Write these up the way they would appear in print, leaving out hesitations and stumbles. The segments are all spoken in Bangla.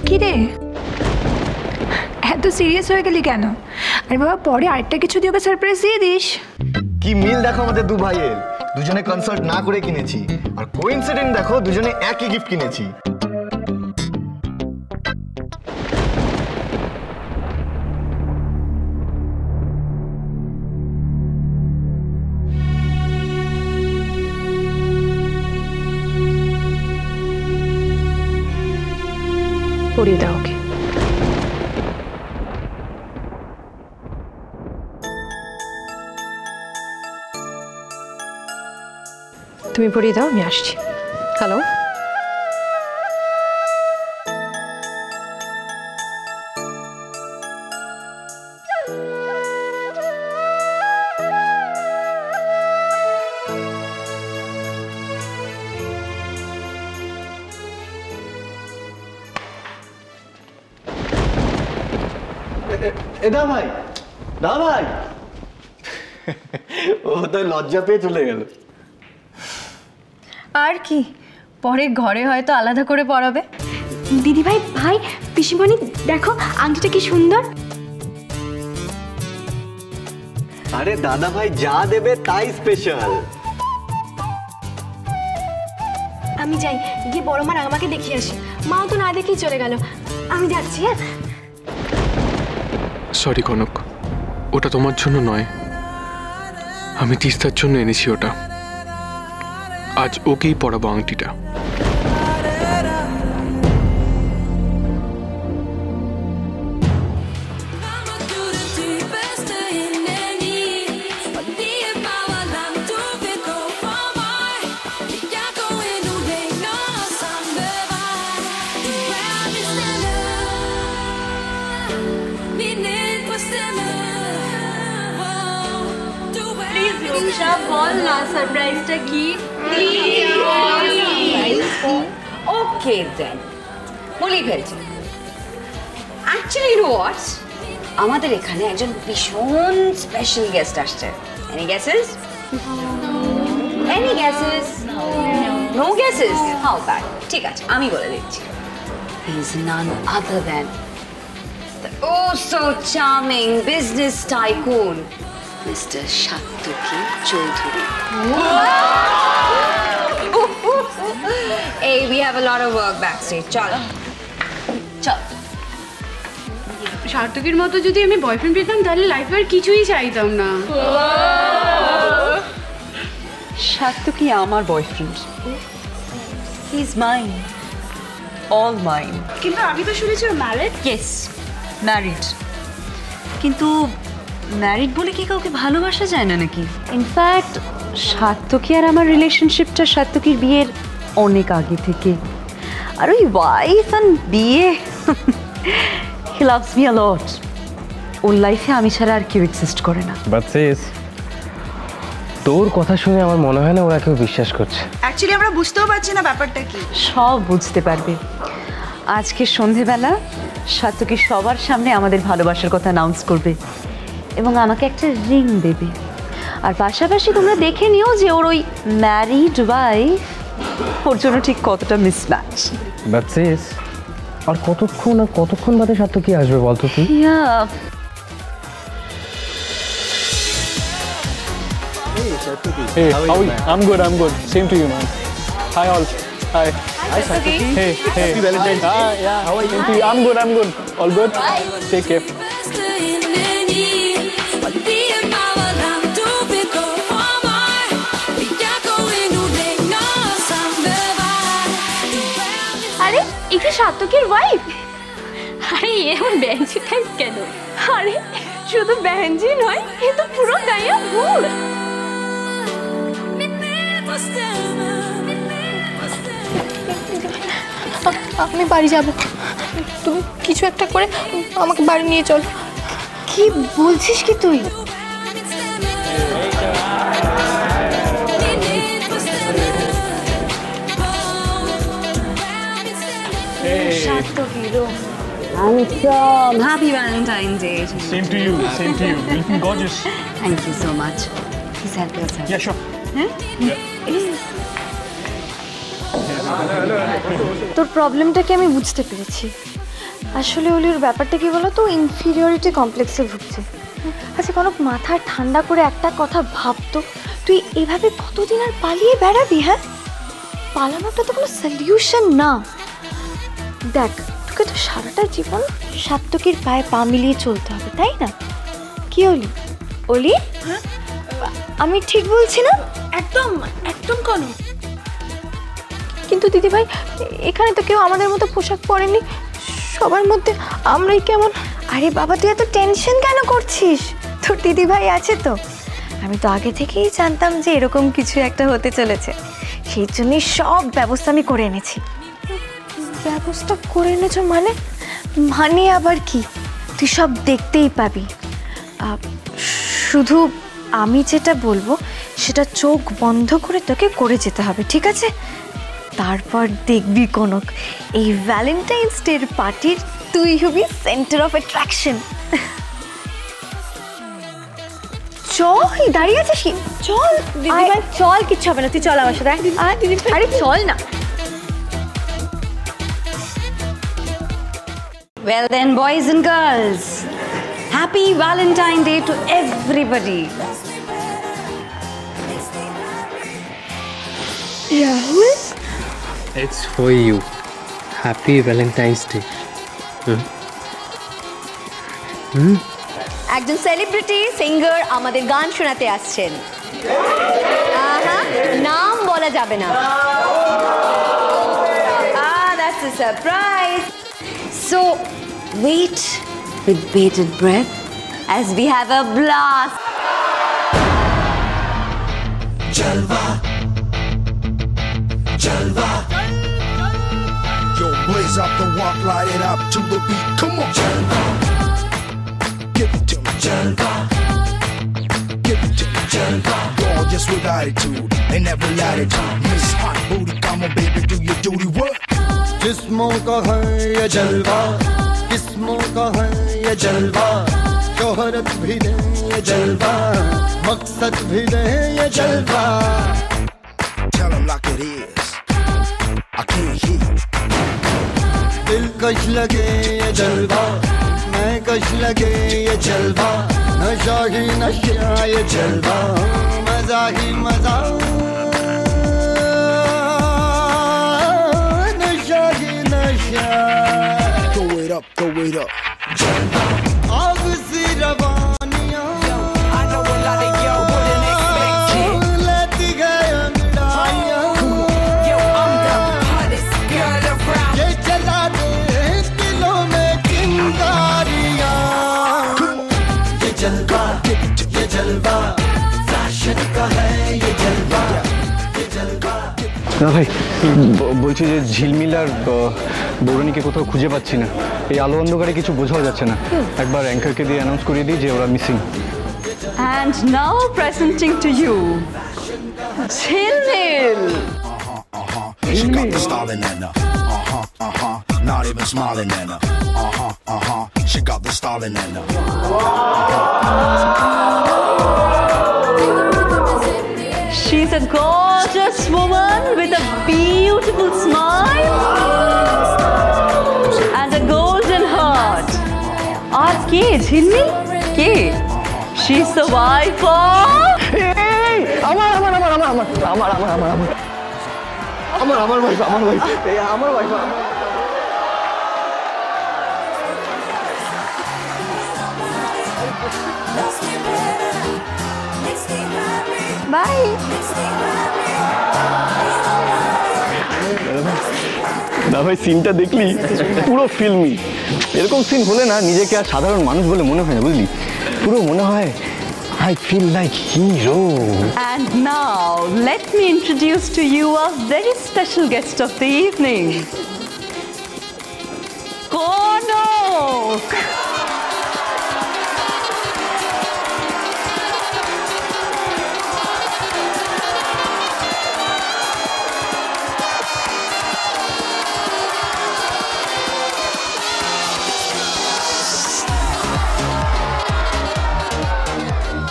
কি রে এত সিরিয়াস হয়ে গেলি কেন? আরে বাবা পরে আরেকটা কিছু দিয়ে ওকে সারপ্রাইজ দিয়ে দিস। কি মিল দেখো আমাদের দু ভাইয়ের, দুজনে কনসার্ট না করে কিনেছি, আর কোইন্সিডেন্ট দেখো দুজনে একই গিফট কিনেছি। পরিয়ে দাও ওকে। তুমি পরিয়ে দাও, আমি আসছি। হ্যালো, দা ভাই, দা ভাই ও তো লজ্জা পেয়ে চলে গেল। আর কি, পরে ঘরে হয়তো আলাদা করে পড়াবে। দিদি ভাই, ভাই পিসিমণি দেখো আংটিটা কি সুন্দর। আরে দাদা ভাই যা দেবে তাই স্পেশাল। আমি যাই, গিয়ে বড় মার আমাকে দেখিয়ে আসি। মাও তো না দেখেই চলে গেল। আমি যাচ্ছি। হ্যাঁ সরি কনক, ওটা তোমার জন্য নয়, আমি তিস্তার জন্য এনেছি ওটা। আজ ওকেই পরাবো আংটিটা। বল না সারপ্রাইজটা কি? ওকে দেন, বলেই ফেলছি। অ্যাকচুয়ালি ইউ নো হোয়াট, আমাদের এখানে একজন ভীষণ স্পেশাল গেস্ট আসছে। Any guesses? Any guesses? No guesses? How bad. ঠিক আছে, আমি বলে দিচ্ছি। He is none other than the oh so charming business tycoon Mr. Shaktuki Choudhury. Hey, we have a lot of work backstage. Chalo. সার্থকের মতো যদি আমি বয়ফ্রেন্ড পেতাম তাহলে লাইফে আর কিছুই চাইতাম না। সার্থকী আমার boyfriend. He is mine, all mine. কিন্তু আমি তো শুনেছি ম্যারিড। Yes, married. কিন্তু ম্যারিড বলে কি কাউকে ভালোবাসা যায় না নাকি? ইনফ্যাক্ট সার্থকী আর আমার রিলেশনশিপটা সার্থকীর বিয়ের অনেক আগে থেকে। আর ওই ওয়াইফ অ্যান্ড বিয়ে, হি লাভস মি আ লট। ওর লাইফে আমি ছাড়া আর কেউ এক্সিস্ট করে না। বাট সিস, তোর কথা শুনে আমার মনে হয় না ওরা কেউ বিশ্বাস করছে। অ্যাকচুয়ালি আমরা বুঝতেও পারছি না ব্যাপারটা কি। সব বুঝতে পারবে। আজকে সন্ধেবেলা সার্থকী সবার সামনে আমাদের ভালোবাসার কথা অ্যানাউন্স করবে এবং আমাকে একটা রিং দেবে। আর পাশাপাশি তোমরা দেখে নিও যে ওর ওই ম্যারিড ওয়াইফ ওর জন্য ঠিক কতটা মিসম্যাচ। বাট সিস, আর কতক্ষণ বাদে সার্থকী আসবে বলতো তুই? Hey, how are you? I'm good. Same to you, man. Hi all. Hi. Hi Satyaki. Hey. Happy Valentine's Day. Yeah. How are you? Same to you. I'm good. All good? Bye. Take care. আরে এ কি সার্থকের ওয়াইফ? আরে এমন ব্যাঞ্জি টাইপ কেন? আরে শুধু ব্যাঞ্জি নয়, এ তো পুরো গায়া ভূত। আমি বাড়ি যাব, তুমি কিছু একটা করে আমাকে বাড়ি নিয়ে চলো। কি বলছিস কি তুই? Handsome. Happy Valentine's Day. Same to you. You're looking gorgeous. Thank you so much. Please help yourself. Yeah, sure. তোর প্রবলেমটাকে আমি বুঝতে পেরেছি। আসলে ওলির ব্যাপারটা কি বলো তো, ইনফিরিয়রিটি কমপ্লেক্সে ভুগছে। আচ্ছা কনক, মাথা ঠান্ডা করে একটা কথা ভাবতো, তুই এভাবে কতদিন আর পালিয়ে বেড়াবি? হ্যাঁ, পালানোটা তো কোনো সলিউশন না। দেখ, তোকে তো সারাটা জীবন সাত্তকীর পায়ে পা মিলিয়ে চলতে হবে, তাই না? কি অলি? অলি, আমি ঠিক বলছি না? একদম একদম কনক। কিন্তু দিদিভাই, এখানে তো কেউ আমাদের মতো পোশাক পরেনি, সবার মধ্যে আমরাই কেমন। আরে বাবা, তুই এত টেনশন কেন করছিস? তোর দিদিভাই আছে তো। আমি তো আগে থেকেই জানতাম যে এরকম কিছু একটা হতে চলেছে, সেই জন্যই সব ব্যবস্থা আমি করে এনেছি। ব্যবস্থা করে এনেছো মানে? মানে আবার কি, তুই সব দেখতেই পাবি। শুধু আমি যেটা বলবো সেটা চোখ বন্ধ করে তোকে করে যেতে হবে, ঠিক আছে? তারপর দেখবি কনক, এই ভ্যালেন্টাইন্স ডের পার্টির তুই হবি সেন্টার অফ অ্যাট্রাকশন। চল, দাঁড়িয়ে আছিস কি? চল দিদিভাই, চল, কিচ্ছু হবে না, তুই চল আমার সাথে। আরে চল না। Well then, boys and girls, happy Valentine Day to everybody. Rahul, it's for you. Happy valentine's day. একজন সেলিব্রিটি সিঙ্গার আমাদের গান শোনাতে আসছেন। নাম বলা যাবে না। That's a surprise. So, wait with bated breath as we have a blast. Jalwa, Jalwa. Yo, blaze up the walk, light it up to the beat. Come on, Jalwa. Give it to me, Jalwa. Give it to me, Jalwa. Gorgeous with attitude and every latitude. Miss Hot Booty, come on, baby, do your duty work. जिस्मों का है ये जलवा, किस्मों का है ये जलवा, शोहरत भी दे ये जलवा, मकसद भी दे ये जलवा। Tell 'em like it is. I can't hear. दिलकश लगे ये जलवा, मैं कश लगे ये जलवा, नशा ही नशा ये जलवा, मजा ही मजा, नशा ही नशा। Throw it up, throw it up. आग सी रवानियां, I know a lot of y'all wouldn't expect it. लेती गए अंगड़ाइयां, Yo, I'm the hottest girl around. ये जला दे दिलों में चिंगारियां। ये जलवा, ये जलवा, फैशन का है ये जलवा, ये जलवा। না ভাই, বলছি যে ঝিলমিল আর বৌরানীকে কোথাও খুঁজে পাচ্ছি না। এই আলো অন্ধকারে কিছু বোঝাও যাচ্ছে না। একবার অ্যাঙ্কারকে দিয়ে অ্যানাউন্স করিয়ে দিই যে ওরা missing. And now presenting to you, Jalil. She got the styling in her. Not even smiling in her. She got the styling in her. She's a gorgeous woman with a beautiful smile and a golden heart. Aaj ke Jalil? Ke? She's the wife of... আমার ওয়াইফ, আমার ওয়াইফ। বাই। না ভাই, সিনটা দেখলি? পুরো ফিল্মি। এরকম সিন হলে না নিজেকে আর সাধারণ মানুষ বলে মনে হয় না, বুঝলি? পুরো মনে হয় I feel like hero. And now, let me introduce to you a very special guest of the evening. Konok!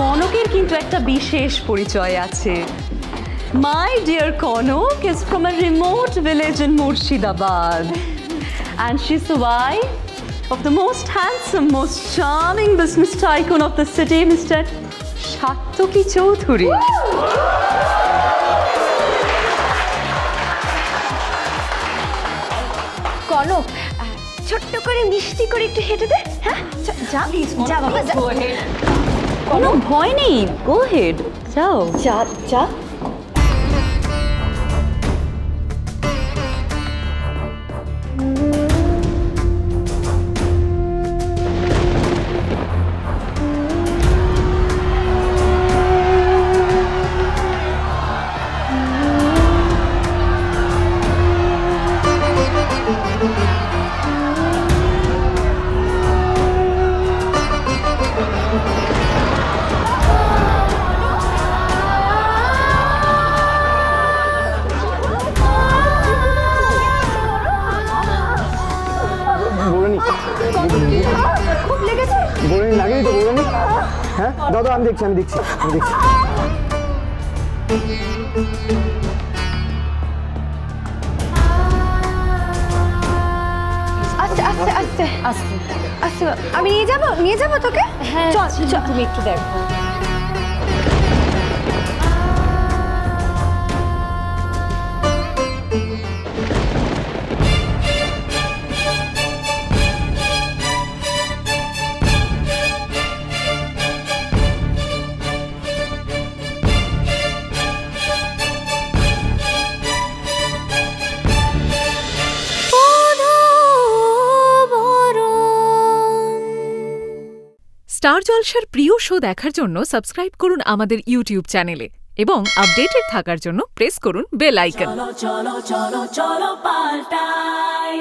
কনকের কিন্তু একটা বিশেষ পরিচয় আছে। My dear Konok is from a remote village in Murshidabad and she's the wife of the most handsome, most charming business tycoon of the city, Mr. Satyaki Choudhury. Kanak ছোট্ট করে মিষ্টি করে একটু হেঁটে দে। হ্যাঁ যা যা বাবা যা। কোনো ভয় নেই, গো হেড, যাও। যা যা। খুব লেগেছে। বৌরানি লাগেনি তো বৌরানি? হ্যাঁ দাদা আমি দেখছি। আস্তে আস্তে আস্তে আস্তে আস্তে। আমি নিয়ে যাবো তোকে। হ্যাঁ চল চল তুমি একটু দেখো। স্টার জলসার প্রিয় শো দেখার জন্য সাবস্ক্রাইব করুন আমাদের ইউটিউব চ্যানেলে এবং আপডেটেড থাকার জন্য প্রেস করুন বেল আইকন। চলো চলো চলো চলো পাল্টাই।